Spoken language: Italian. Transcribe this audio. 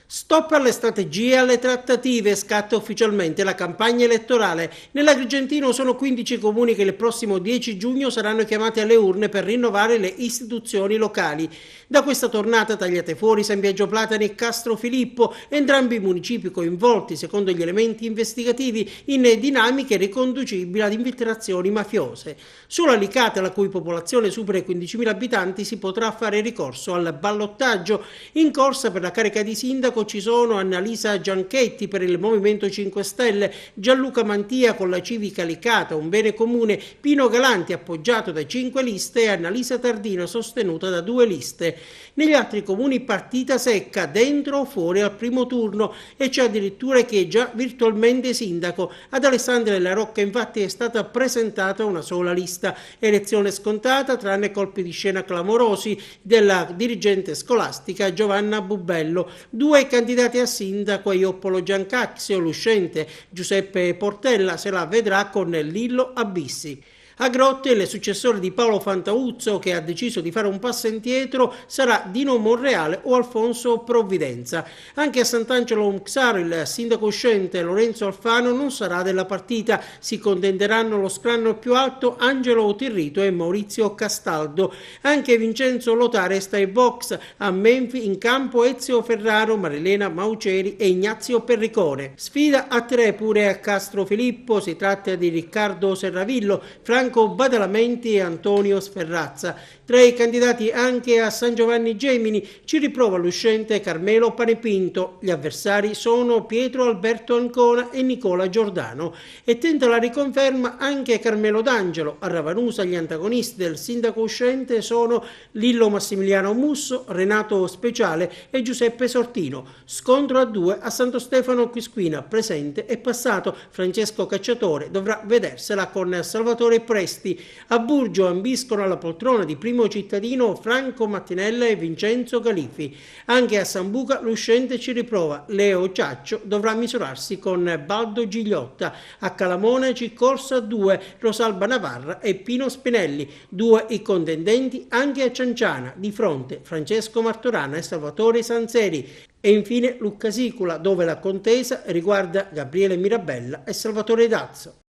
Stop alle strategie e alle trattative, scatta ufficialmente la campagna elettorale. Nell'Agrigentino sono 15 comuni che il prossimo 10 giugno saranno chiamati alle urne per rinnovare le istituzioni locali. Da questa tornata tagliate fuori San Biagio Platani e Castro Filippo, entrambi i municipi coinvolti, secondo gli elementi investigativi, in dinamiche riconducibili ad infiltrazioni mafiose. Sulla Licata, la cui popolazione supera i 15.000 abitanti, si potrà fare ricorso al ballottaggio. In corsa per la carica di sindaco ci sono Annalisa Gianchetti per il Movimento 5 Stelle, Gianluca Mantia con la Civica Licata, un bene comune, Pino Galanti appoggiato da 5 liste e Annalisa Tardino sostenuta da 2 liste. Negli altri comuni partita secca, dentro o fuori al primo turno, e c'è addirittura chi è già virtualmente sindaco. Ad Alessandria della Rocca infatti è stata presentata una sola lista, elezione scontata tranne colpi di scena clamorosi della dirigente scolastica Giovanna Bubello. 2 candidati a sindaco, Ioppolo Giancaxio, l'uscente Giuseppe Portella se la vedrà con Lillo Abissi. A Grotte il successore di Paolo Fantauzzo, che ha deciso di fare un passo indietro, sarà Dino Monreale o Alfonso Provvidenza. Anche a Sant'Angelo Muxaro il sindaco uscente Lorenzo Alfano non sarà della partita, si contenderanno lo scranno più alto Angelo Tirrito e Maurizio Castaldo. Anche Vincenzo Lotare sta ai box, a Menfi in campo Ezio Ferraro, Marilena Mauceri e Ignazio Perricone. Sfida a 3 pure a Castro Filippo, si tratta di Riccardo Serravillo, Franco Badalamenti e Antonio Sferrazza. Tra i candidati anche a San Giovanni Gemini ci riprova l'uscente Carmelo Panepinto. Gli avversari sono Pietro Alberto Ancona e Nicola Giordano. E tenta la riconferma anche Carmelo D'Angelo. A Ravanusa gli antagonisti del sindaco uscente sono Lillo Massimiliano Musso, Renato Speciale e Giuseppe Sortino. Scontro a 2 a Santo Stefano Quisquina, presente e passato. Francesco Cacciatore dovrà vedersela con Salvatore Presti. A Burgio ambiscono alla poltrona di primo cittadino Franco Mattinella e Vincenzo Galifi. Anche a Sambuca l'uscente ci riprova. Leo Ciaccio dovrà misurarsi con Baldo Gigliotta. A Calamone ci corsa 2 Rosalba Navarra e Pino Spinelli. 2 i contendenti anche a Cianciana, di fronte Francesco Martorana e Salvatore Sanzeri. E infine Lucca Sicula, dove la contesa riguarda Gabriele Mirabella e Salvatore Dazzo.